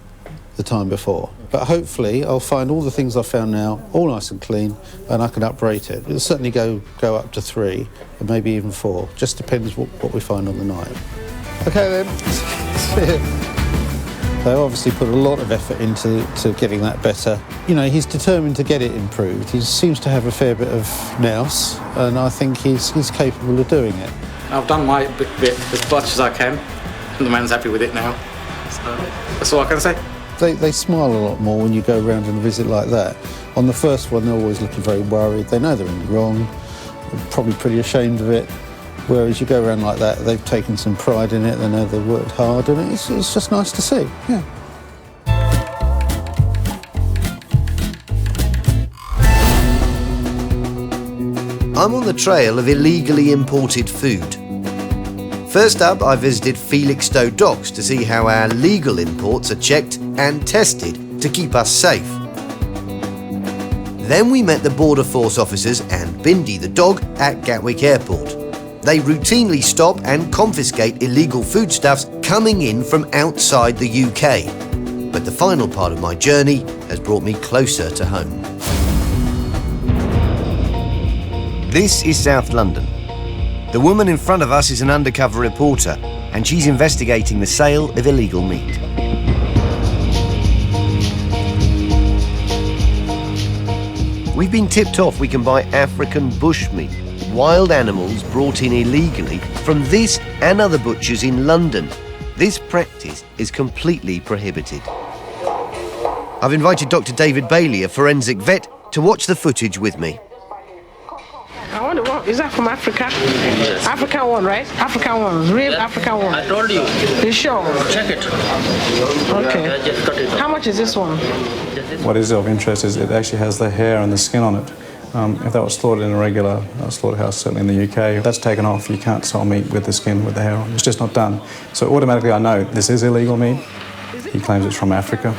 the time before. But hopefully I'll find all the things I've found now, all nice and clean, and I can uprate it. It'll certainly go up to 3, and maybe even 4. Just depends what we find on the night. Okay then. They obviously put a lot of effort into getting that better. You know, he's determined to get it improved. He seems to have a fair bit of nous, and I think he's capable of doing it. I've done my bit as much as I can. The man's happy with it now. So that's all I can say. They smile a lot more when you go around and visit like that. On the first one, they're always looking very worried. They know they're in the wrong, they're probably pretty ashamed of it. Whereas you go around like that, they've taken some pride in it, they know they've worked hard, and it's just nice to see, yeah. I'm on the trail of illegally imported food. First up, I visited Felixstowe Docks to see how our legal imports are checked and tested to keep us safe. Then we met the Border Force officers and Bindi the dog at Gatwick Airport. They routinely stop and confiscate illegal foodstuffs coming in from outside the UK. But the final part of my journey has brought me closer to home. This is South London. The woman in front of us is an undercover reporter, and she's investigating the sale of illegal meat. We've been tipped off we can buy African bush meat, wild animals brought in illegally from this and other butchers in London. This practice is completely prohibited. I've invited Dr. David Bailey, a forensic vet, to watch the footage with me. I wonder what is that from Africa? Yes. African one, right? African one, real yeah. African one. I told you. You sure? Check it. Okay. Yeah, just cut it. How much is this one? What is of interest is it actually has the hair and the skin on it. If that was slaughtered in a regular slaughterhouse, certainly in the UK, that's taken off. You can't sell meat with the skin, with the hair on. It's just not done. So automatically I know this is illegal meat. He claims it's from Africa.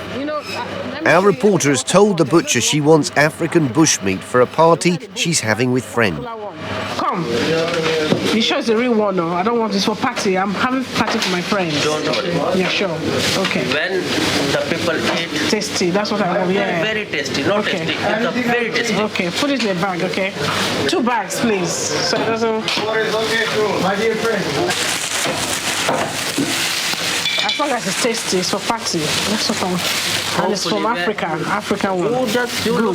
Our reporter has told the butcher she wants African bushmeat for a party she's having with friends. Come. You sure it's the real one, no? I don't want this for party. I'm having party for my friends. Don't worry. Yeah, sure. Okay. When the people eat... Tasty, that's what I want, yeah. Very tasty, not tasty. It's very tasty. Okay, put it in a bag, okay? 2 bags, please. So it doesn't... My dear friend. As long as it's tasty, it's for party. That's what I'm... And it's from Africa, African one. Good,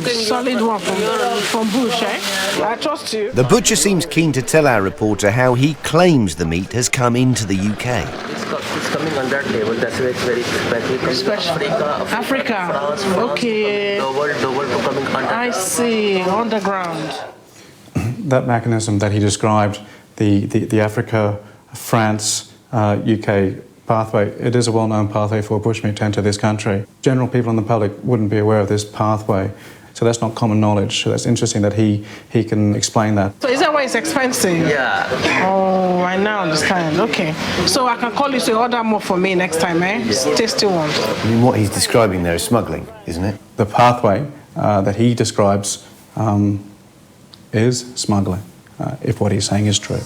solid one from bush, eh? I trust you. The butcher seems keen to tell our reporter how he claims the meat has come into the UK. It's coming on that table, that's why it's very special. Africa. France, okay. The world coming underground. I see, underground. That mechanism that he described, the Africa, France, UK pathway, it is a well-known pathway for bushmeat to enter this country. General people in the public wouldn't be aware of this pathway, so that's not common knowledge. So that's interesting that he can explain that. So is that why it's expensive? Yeah. Oh, I now understand. Okay. So I can call you to order more for me next time, eh? Yeah. Tasty one. I mean, what he's describing there is smuggling, isn't it? The pathway that he describes is smuggling, if what he's saying is true.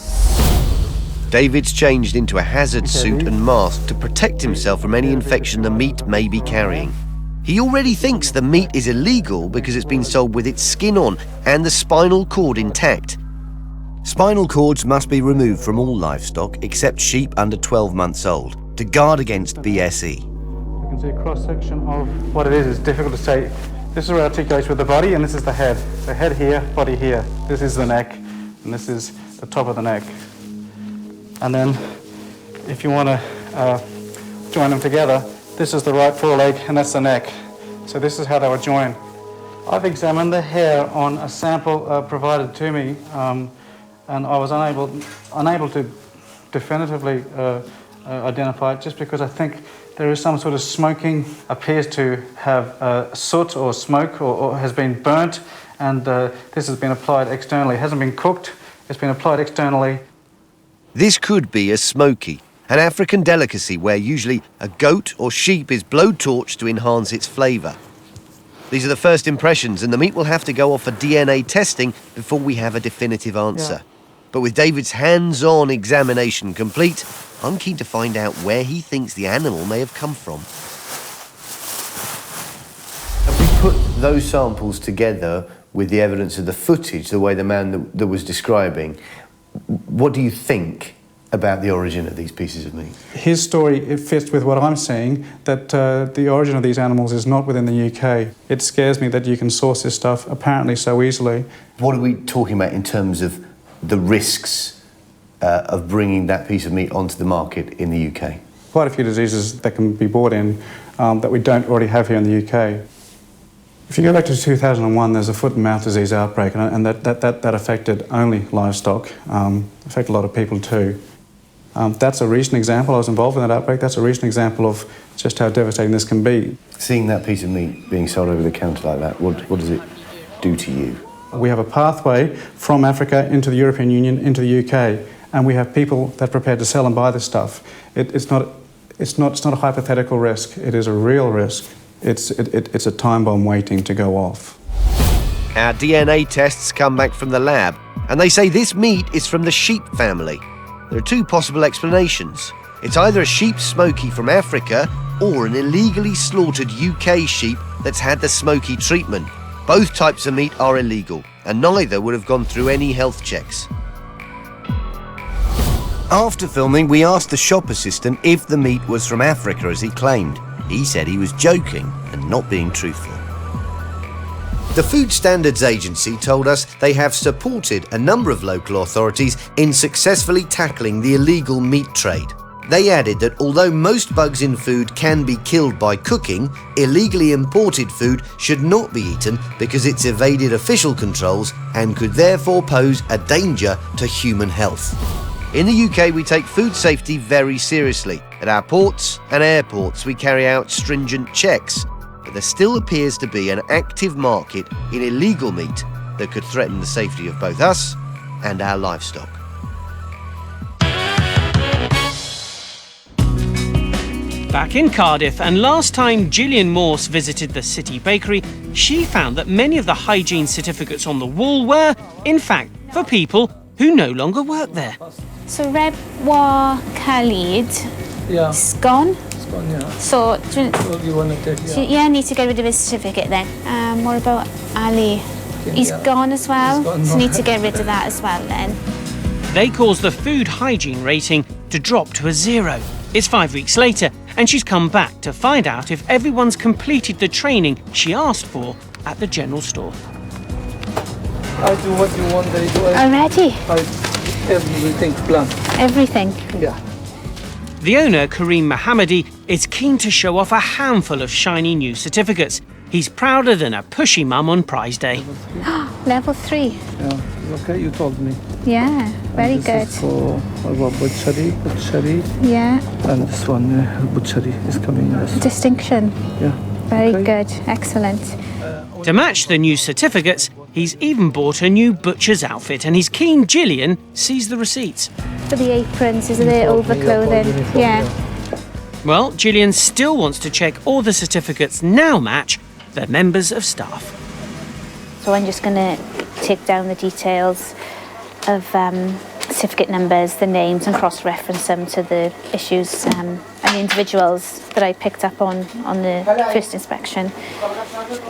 David's changed into a hazard suit and mask to protect himself from any infection the meat may be carrying. He already thinks the meat is illegal because it's been sold with its skin on and the spinal cord intact. Spinal cords must be removed from all livestock except sheep under 12 months old to guard against BSE. You can see a cross-section of what it is. It's difficult to say. This is where it articulates with the body, and this is the head. The head here, body here. This is the neck, and this is the top of the neck. And then, if you want to join them together, this is the right foreleg and that's the neck. So this is how they would join. I've examined the hair on a sample provided to me, and I was unable to definitively identify it just because I think there is some sort of smoking, appears to have soot or smoke or has been burnt, and this has been applied externally. It hasn't been cooked, it's been applied externally. This could be a smoky, an African delicacy where usually a goat or sheep is blowtorched to enhance its flavour. These are the first impressions, and the meat will have to go off for DNA testing before we have a definitive answer. Yeah. But with David's hands-on examination complete, I'm keen to find out where he thinks the animal may have come from. Have we put those samples together with the evidence of the footage, the way the man that was describing? What do you think about the origin of these pieces of meat? His story, it fits with what I'm saying, that the origin of these animals is not within the UK. It scares me that you can source this stuff apparently so easily. What are we talking about in terms of the risks of bringing that piece of meat onto the market in the UK? Quite a few diseases that can be brought in that we don't already have here in the UK. If you go back to 2001, there's a foot and mouth disease outbreak, and that affected only livestock, affected a lot of people too. That's a recent example. I was involved in that outbreak. That's a recent example of just how devastating this can be. Seeing that piece of meat being sold over the counter like that, what does it do to you? We have a pathway from Africa into the European Union, into the UK, and we have people that are prepared to sell and buy this stuff. It's not a hypothetical risk. It is a real risk. It's a time bomb waiting to go off. Our DNA tests come back from the lab, and they say this meat is from the sheep family. There are two possible explanations. It's either a sheep smoky from Africa or an illegally slaughtered UK sheep that's had the smoky treatment. Both types of meat are illegal, and neither would have gone through any health checks. After filming, we asked the shop assistant if the meat was from Africa as he claimed. He said he was joking and not being truthful. The Food Standards Agency told us they have supported a number of local authorities in successfully tackling the illegal meat trade. They added that although most bugs in food can be killed by cooking, illegally imported food should not be eaten because it's evaded official controls and could therefore pose a danger to human health. In the UK, we take food safety very seriously. At our ports and airports, we carry out stringent checks, but there still appears to be an active market in illegal meat, that could threaten the safety of both us and our livestock. Back in Cardiff, and last time Gillian Morse visited the city bakery, she found that many of the hygiene certificates on the wall were, in fact, for people who no longer work there. So Red War Khalid, it's gone. It's gone, yeah. So, You want to take, I need to get rid of his certificate then. What about Ali? He's gone as well. So need to get rid of that as well then. They caused the food hygiene rating to drop to a 0. It's 5 weeks later, and she's come back to find out if everyone's completed the training she asked for at the general store. I do what you want, they do. Already? Everything plan. Everything? Yeah. The owner, Kareem Mohammadi, is keen to show off a handful of shiny new certificates. He's prouder than a pushy mum on prize day. Level 3? Yeah, okay, you told me. Yeah, very good. This is for butchery. Yeah. And this one, butchery, is coming. Yes. Distinction. Yeah. Very good, excellent. To match the new certificates, he's even bought a new butcher's outfit, and he's keen Gillian sees the receipts. For the aprons, is it the overclothing? Yeah. Well, Gillian still wants to check all the certificates now match the members of staff. So I'm just going to take down the details of certificate numbers, the names, and cross-reference them to the issues and the individuals that I picked up on the first inspection.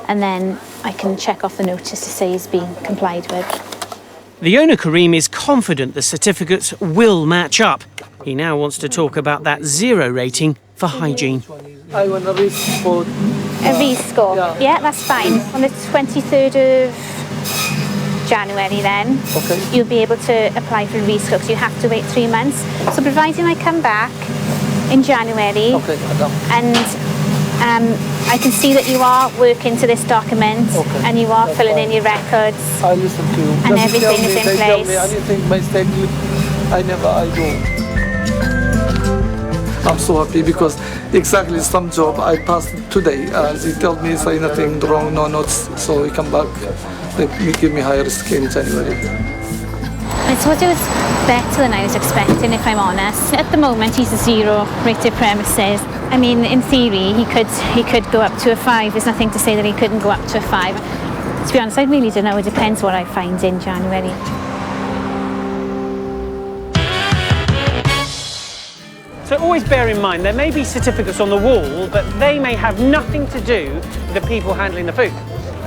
And then I can check off the notice to say he's been complied with. The owner, Kareem, is confident the certificates will match up. He now wants to talk about that 0 rating for hygiene. I want a risk for... A rescore? Yeah, that's fine. On the 23rd of January then, you'll be able to apply for a rescore, because you have to wait 3 months. So providing I come back in January and I can see that you are working to this document and you are filling in your records. I listen to you. And everything is in place. Anything mistake, I do. I'm so happy because exactly some job I passed today. They told me say nothing wrong, no notes, so we come back. They give me higher risk in January. I suppose it was better than I was expecting, if I'm honest. At the moment, he's a 0 rated premises. I mean, in theory, he could go up to a 5. There's nothing to say that he couldn't go up to a 5. To be honest, I really don't know. It depends what I find in January. So always bear in mind, there may be certificates on the wall, but they may have nothing to do with the people handling the food.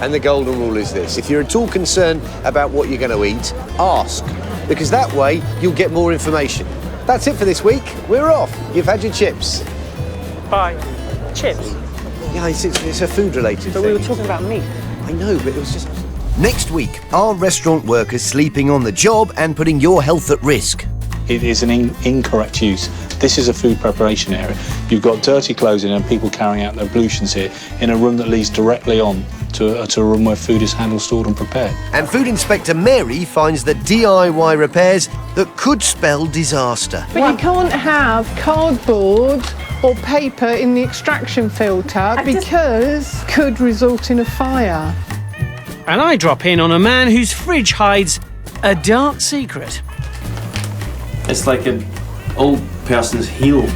And the golden rule is this: if you're at all concerned about what you're going to eat, ask, because that way you'll get more information. That's it for this week. We're off. You've had your chips. Bye. Chips? Yeah, it's a food-related thing. But we were talking about meat. I know, but it was just... Next week, are restaurant workers sleeping on the job and putting your health at risk? It is an incorrect use. This is a food preparation area. You've got dirty clothes in and people carrying out their ablutions here in a room that leads directly on to a room where food is handled, stored and prepared. And Food Inspector Mary finds that DIY repairs that could spell disaster. But you can't have cardboard or paper in the extraction filter because could result in a fire. And I drop in on a man whose fridge hides a dark secret. It's like an old person's heel.